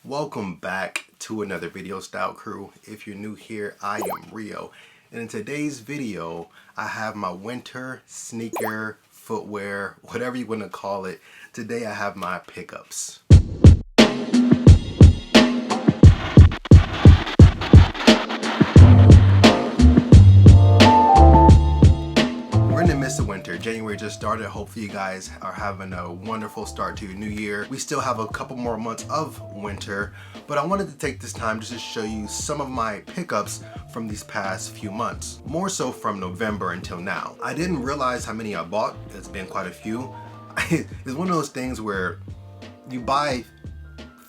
Welcome back to another video, StyledCrew. If you're new here, I am Rio, and in today's video I have my winter sneaker, footwear, whatever you want to call it. Today I have my pickups. We're in the midst of winter. January just started. Hopefully you guys are having a wonderful start to your new year. We still have a couple more months of winter, but I wanted to take this time just to show you some of my pickups from these past few months, more so from November until now. I didn't realize how many I bought. It's been quite a few. It's one of those things where you buy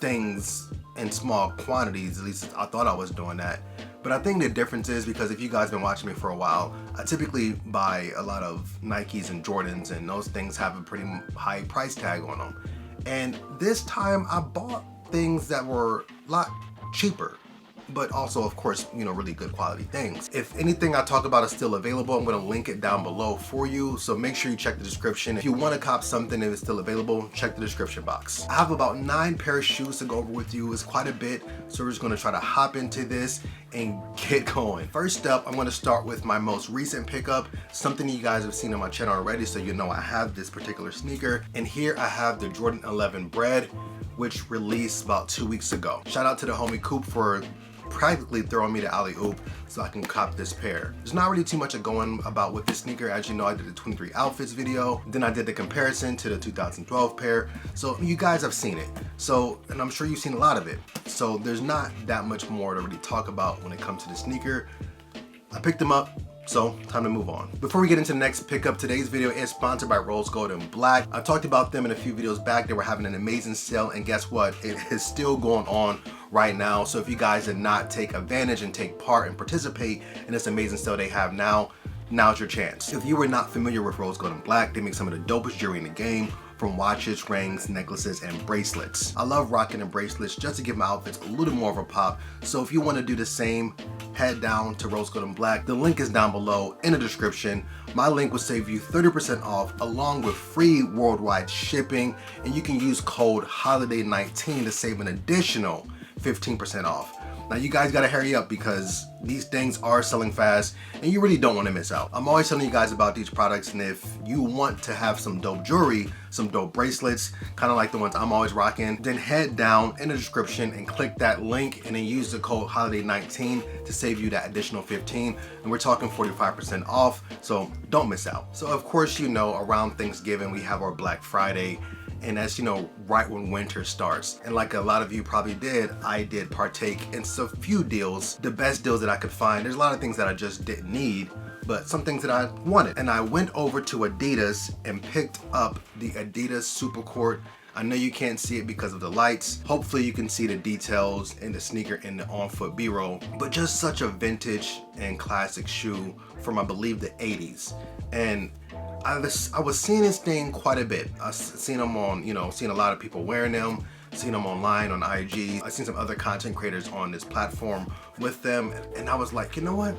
things in small quantities. At least I thought I was doing that. But I think the difference is because if you guys been watching me for a while, I typically buy a lot of Nikes and Jordans, and those things have a pretty high price tag on them. And this time I bought things that were a lot cheaper, but also of course, you know, really good quality things. If anything I talk about is still available, I'm gonna link it down below for you, so make sure you check the description. If you want to cop something and it's still available, check the description box. I have about 9 pair of shoes to go over with you. It's quite a bit, so we're just gonna try to hop into this and get going. First up, I'm gonna start with my most recent pickup, something you guys have seen on my channel already, so you know I have this particular sneaker. And here I have the Jordan 11 Bread, which released about 2 weeks ago. Shout out to the homie Coop for practically throwing me the alley-oop so I can cop this pair. There's not really too much going about with this sneaker. As you know, I did the 23 outfits video, then I did the comparison to the 2012 pair, so you guys have seen it. So, and I'm sure you've seen a lot of it, so there's not that much more to really talk about when it comes to the sneaker. I picked them up, so time to move on. Before we get into the next pickup, today's video is sponsored by Rose Gold and Black. I talked about them in a few videos back. They were having an amazing sale, and guess what? It is still going on right now. So if you guys did not take advantage and take part and participate in this amazing sale they have now, now's your chance. If you were not familiar with Rose Gold and Black, they make some of the dopest jewelry in the game, from watches, rings, necklaces, and bracelets. I love rocking the bracelets just to give my outfits a little more of a pop. So if you want to do the same, head down to Rose Gold and Black. The link is down below in the description. My link will save you 30% off along with free worldwide shipping, and you can use code HOLIDAY19 to save an additional 15% off. Now you guys gotta hurry up because these things are selling fast and you really don't want to miss out. I'm always telling you guys about these products, and if you want to have some dope jewelry, some dope bracelets, kind of like the ones I'm always rocking, then head down in the description and click that link and then use the code HOLIDAY19 to save you that additional 15, and we're talking 45% off, so don't miss out. So of course, you know, around Thanksgiving we have our Black Friday, and that's, you know, right when winter starts. And like a lot of you probably did, I did partake in a few deals, the best deals that I could find. There's a lot of things that I just didn't need, but some things that I wanted. And I went over to Adidas and picked up the Adidas Supercourt. I know you can't see it because of the lights. Hopefully you can see the details in the sneaker in the on-foot B-roll, but just such a vintage and classic shoe from, I believe, the 80s. And I was seeing this thing quite a bit. I've seen them on, you know, seen a lot of people wearing them, seen them online on IG. I've seen some other content creators on this platform with them, and I was like, you know what?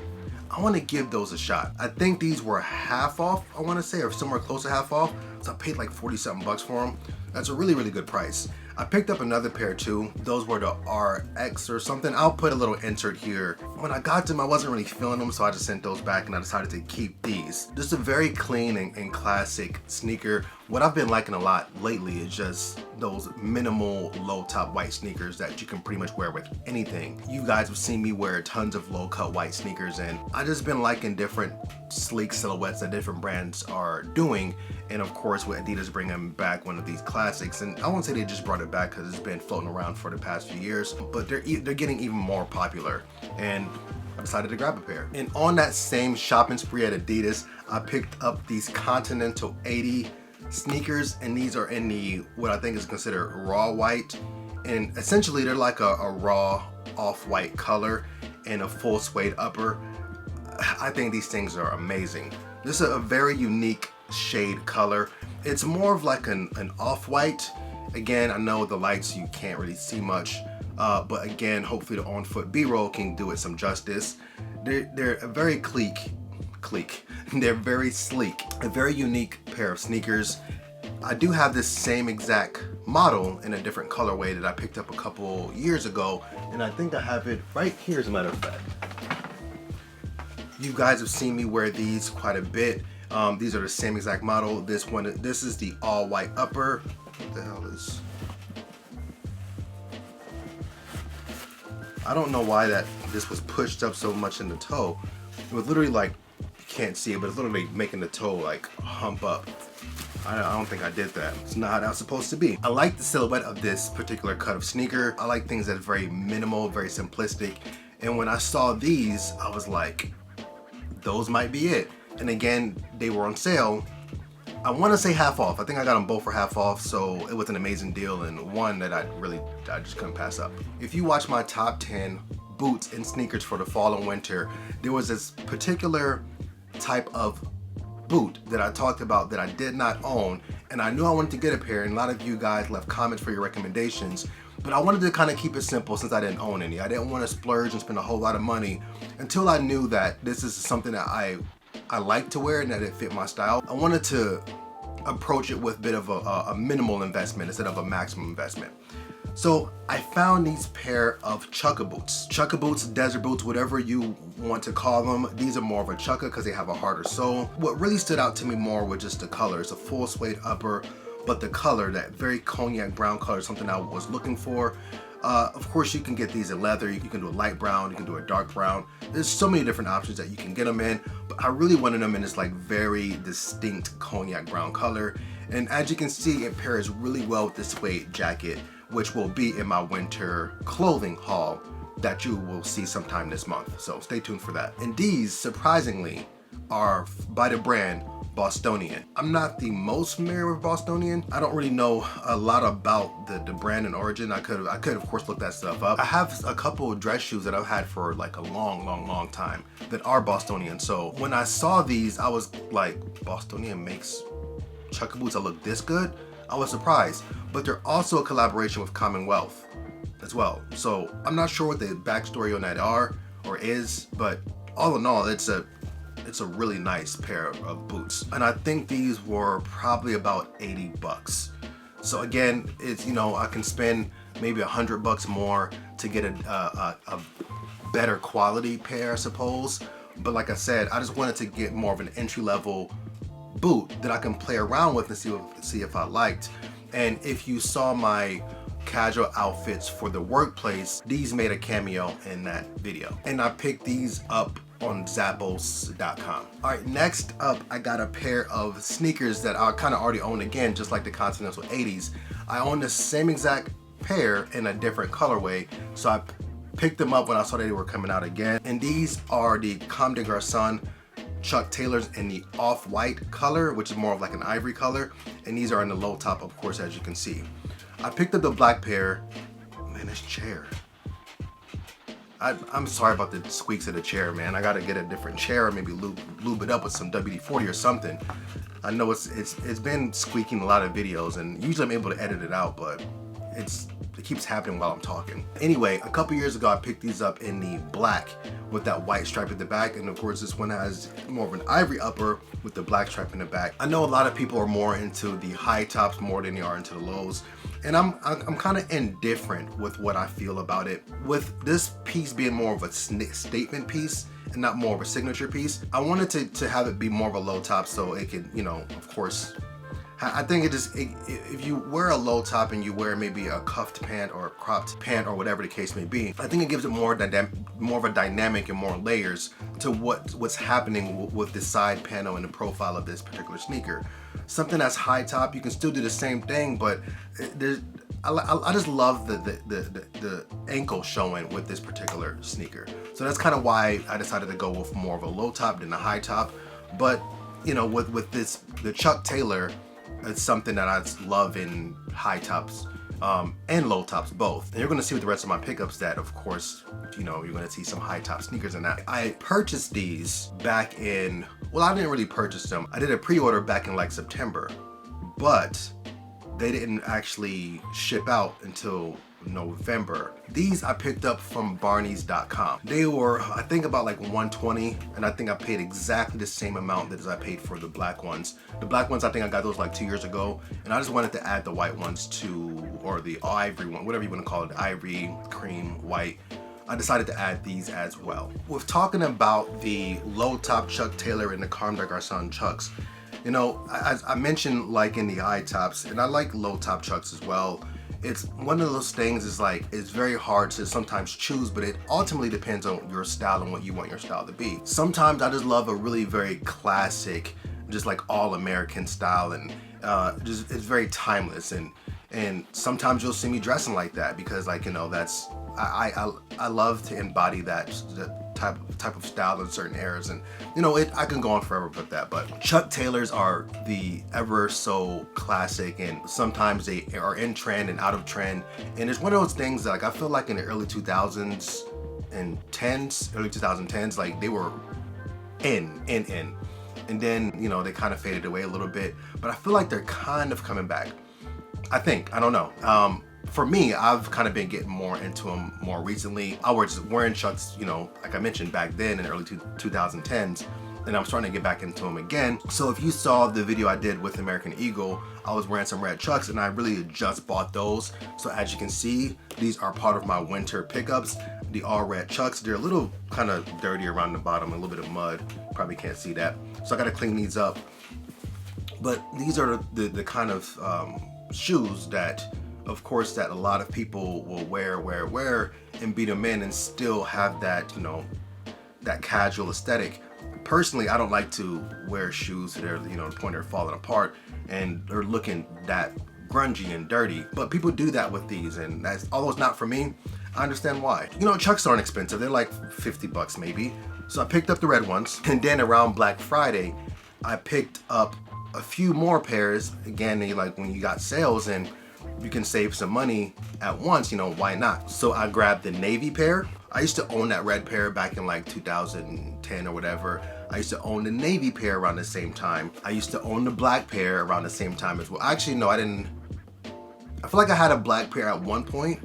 I want to give those a shot. I think these were half off, I want to say, or somewhere close to half off. So I paid like 40 something bucks for them. That's a really, really good price. I picked up another pair too. Those were the RX or something. I'll put a little insert here. When I got them, I wasn't really feeling them, so I just sent those back and I decided to keep these. Just a very clean and classic sneaker. What I've been liking a lot lately is just those minimal low top white sneakers that you can pretty much wear with anything. You guys have seen me wear tons of low cut white sneakers, and I just been liking different sleek silhouettes that different brands are doing. And of course with Adidas bringing back one of these classics, and I won't say they just brought it back because it's been floating around for the past few years, but they're getting even more popular, and I decided to grab a pair. And on that same shopping spree at Adidas, I picked up these Continental 80 sneakers, and these are in the what I think is considered raw white, and essentially they're like a raw off-white color and a full suede upper. I think these things are amazing. This is a very unique shade color. It's more of like an off-white. Again, I know the lights you can't really see much, but again, hopefully the on-foot B-roll can do it some justice. They're a very they're very sleek, a very unique pair of sneakers. I do have this same exact model in a different colorway that I picked up a couple years ago, and I think I have it right here as a matter of fact. You guys have seen me wear these quite a bit. These are the same exact model. This is the all white upper. What the hell is? I don't know why this was pushed up so much in the toe. It was literally like, you can't see it, but it's literally making the toe like hump up. I don't think I did that. It's not how that's supposed to be. I like the silhouette of this particular cut of sneaker. I like things that are very minimal, very simplistic. And when I saw these, I was like, those might be it. And again, they were on sale. I want to say half off. I think I got them both for half off, so it was an amazing deal and one that I just couldn't pass up. If you watch my top 10 boots and sneakers for the fall and winter, there was this particular type of boot that I talked about that I did not own, and I knew I wanted to get a pair, and a lot of you guys left comments for your recommendations, but I wanted to kind of keep it simple since I didn't own any. I didn't want to splurge and spend a whole lot of money until I knew that this is something that I like to wear and that it fit my style. I wanted to approach it with a bit of a minimal investment instead of a maximum investment. So I found these pair of chukka boots. Chukka boots, desert boots, whatever you want to call them. These are more of a chukka because they have a harder sole. What really stood out to me more was just the color. It's a full suede upper, but the color, that very cognac brown color, is something I was looking for. Of course, you can get these in leather. You can do a light brown, you can do a dark brown. There's so many different options that you can get them in, but I really wanted them in this like very distinct cognac brown color. And as you can see, it pairs really well with this suede jacket, which will be in my winter clothing haul that you will see sometime this month. So stay tuned for that. And these, surprisingly, are by the brand Bostonian. I'm not the most familiar with Bostonian. I don't really know a lot about the brand and origin. I could of course look that stuff up. I have a couple of dress shoes that I've had for like a long time that are Bostonian. So when I saw these, I was like, Bostonian makes chukka boots that look this good? I was surprised. But they're also a collaboration with Commonwealth as well. So I'm not sure what the backstory on that is, but all in all, it's a really nice pair of boots. And I think these were probably about 80 bucks. So again, it's, you know, I can spend maybe $100 more to get a better quality pair, I suppose. But like I said, I just wanted to get more of an entry-level boot that I can play around with and see if I liked. And if you saw my casual outfits for the workplace, these made a cameo in that video. And I picked these up on Zappos.com. All right, next up, I got a pair of sneakers that I kind of already own again, just like the Continental 80s. I own the same exact pair in a different colorway, so I picked them up when I saw that they were coming out again. And these are the Comme des Garçons Chuck Taylors in the off-white color, which is more of like an ivory color, and these are in the low top, of course, as you can see. I picked up the black pair. Man, this chair. I'm sorry about the squeaks of the chair, man. I gotta get a different chair, or maybe lube it up with some WD-40 or something. I know it's been squeaking a lot of videos, and usually I'm able to edit it out, but it keeps happening while I'm talking. Anyway, a couple years ago, I picked these up in the black with that white stripe at the back, and of course this one has more of an ivory upper with the black stripe in the back. I know a lot of people are more into the high tops more than they are into the lows, and I'm kind of indifferent with what I feel about it. With this piece being more of a statement piece and not more of a signature piece, I wanted to have it be more of a low top so it could, you know, of course, I think if you wear a low top and you wear maybe a cuffed pant or a cropped pant or whatever the case may be, I think it gives it more of a dynamic and more layers to what's happening with the side panel and the profile of this particular sneaker. Something that's high top, you can still do the same thing, but I just love the ankle showing with this particular sneaker. So that's kind of why I decided to go with more of a low top than a high top. But you know, with the Chuck Taylor, it's something that I love in high tops and low tops both. And you're gonna see with the rest of my pickups that, of course, you know, you're gonna see some high top sneakers in that. I purchased these back in, well, I didn't really purchase them. I did a pre-order back in like September, but they didn't actually ship out until November. These I picked up from Barneys.com. They were, I think, about like $120, and I think I paid exactly the same amount as I paid for the black ones. The black ones, I think I got those like 2 years ago, and I just wanted to add the white ones to, or the ivory one, whatever you want to call it, ivory, cream, white. I decided to add these as well. With talking about the low top Chuck Taylor and the Comme des Garçons Chucks, you know, as I mentioned, like in the eye tops, and I like low top Chucks as well. It's one of those things, is like, it's very hard to sometimes choose, but it ultimately depends on your style and what you want your style to be. Sometimes I just love a really very classic, just like all American style, and just it's very timeless, and sometimes you'll see me dressing like that because, like, you know, that's I love to embody that type of style in certain eras, and you know, I can go on forever with that. But Chuck Taylors are the ever so classic, and sometimes they are in trend and out of trend, and it's one of those things that, like, I feel like in the early 2000s and early 2010s, like, they were in, and then, you know, they kind of faded away a little bit, but I feel like they're kind of coming back. I don't know. For me, I've kind of been getting more into them more recently. I was wearing Chucks, you know, like I mentioned, back then in the early 2010s, and I'm starting to get back into them again. So if you saw the video I did with American Eagle, I was wearing some red Chucks, and I really just bought those. So as you can see, these are part of my winter pickups, the all red Chucks. They're a little kind of dirty around the bottom, a little bit of mud. Probably can't see that. So I gotta clean these up. But these are the kind of shoes that, of course, that a lot of people will wear and be them in and still have that, you know, that casual aesthetic. Personally, I don't like to wear shoes that are, you know, the point they're falling apart and they're looking that grungy and dirty. But people do that with these, and that's, although it's not for me, I understand why. You know, Chucks aren't expensive. They're like 50 bucks maybe. So I picked up the red ones, and then around Black Friday, I picked up a few more pairs. Again, they, like, when you got sales and you can save some money at once, you know, why not? So I grabbed the navy pair. I used to own that red pair back in like 2010 or whatever. I used to own the navy pair around the same time. I used to own the black pair around the same time as well. Actually, no, I didn't. I feel like I had a black pair at one point,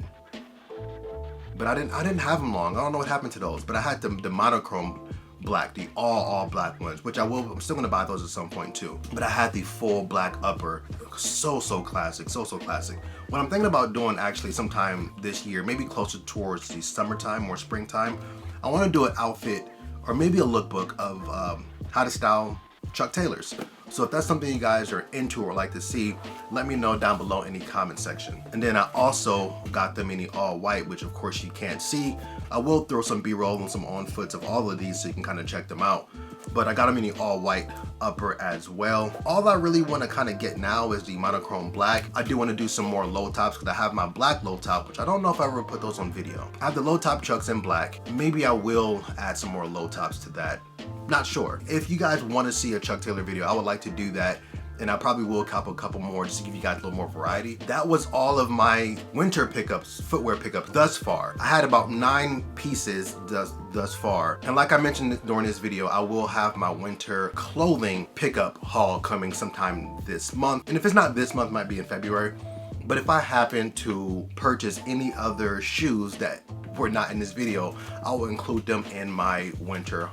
but I didn't have them long. I don't know what happened to those, but I had the monochrome black, the all black ones, which I'm still gonna buy those at some point too. But I had the full black upper, so classic, so classic. What I'm thinking about doing actually sometime this year, maybe closer towards the summertime or springtime, I want to do an outfit or maybe a lookbook of how to style Chuck Taylors. So if that's something you guys are into or like to see, let me know down below in the comment section. And then I also got them in the all white, which of course you can't see. I will throw some B-roll and some on-foots of all of these so you can kind of check them out. But I got them in the all white upper as well. All I really want to kind of get now is the monochrome black. I do want to do some more low tops because I have my black low top, which I don't know if I ever put those on video. I have the low top Chucks in black. Maybe I will add some more low tops to that. Not sure. If you guys want to see a Chuck Taylor video, I would like to do that, and I probably will cop a couple more just to give you guys a little more variety. That was all of my winter pickups, footwear pickups thus far. I had about 9 pieces thus far. And like I mentioned during this video, I will have my winter clothing pickup haul coming sometime this month. And if it's not this month, it might be in February. But if I happen to purchase any other shoes that were not in this video, I will include them in my winter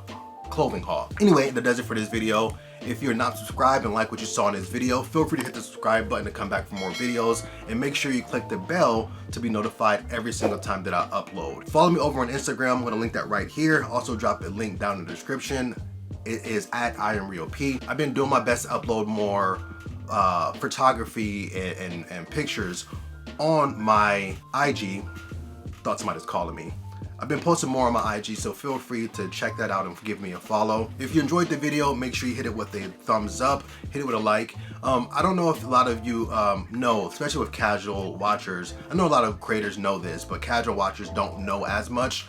clothing haul. Anyway, that does it for this video. If you're not subscribed and like what you saw in this video, feel free to hit the subscribe button to come back for more videos, and make sure you click the bell to be notified every single time that I upload. Follow me over on Instagram. I'm going to link that right here. Also drop a link down in the description. It is at Rio P. I've been doing my best to upload more photography and pictures on my IG. Thought somebody's calling me. I've been posting more on my IG, so feel free to check that out and give me a follow. If you enjoyed the video, make sure you hit it with a thumbs up, hit it with a like. I don't know if a lot of you know, especially with casual watchers, I know a lot of creators know this, but casual watchers don't know as much.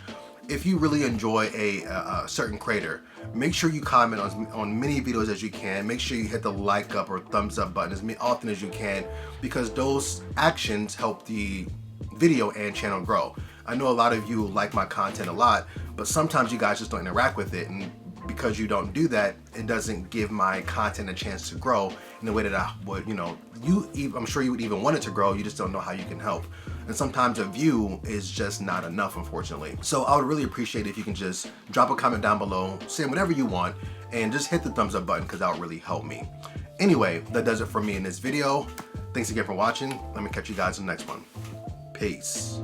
If you really enjoy a certain creator, make sure you comment on many videos as you can. Make sure you hit the like up or thumbs up button as often as you can, because those actions help the video and channel grow. I know a lot of you like my content a lot, but sometimes you guys just don't interact with it, and because you don't do that, it doesn't give my content a chance to grow in the way that I would, you know, I'm sure you would even want it to grow, you just don't know how you can help. and sometimes a view is just not enough, unfortunately. So I would really appreciate if you can just drop a comment down below, saying whatever you want, and just hit the thumbs up button because that would really help me. Anyway, that does it for me in this video. Thanks again for watching. Let me catch you guys in the next one. Peace.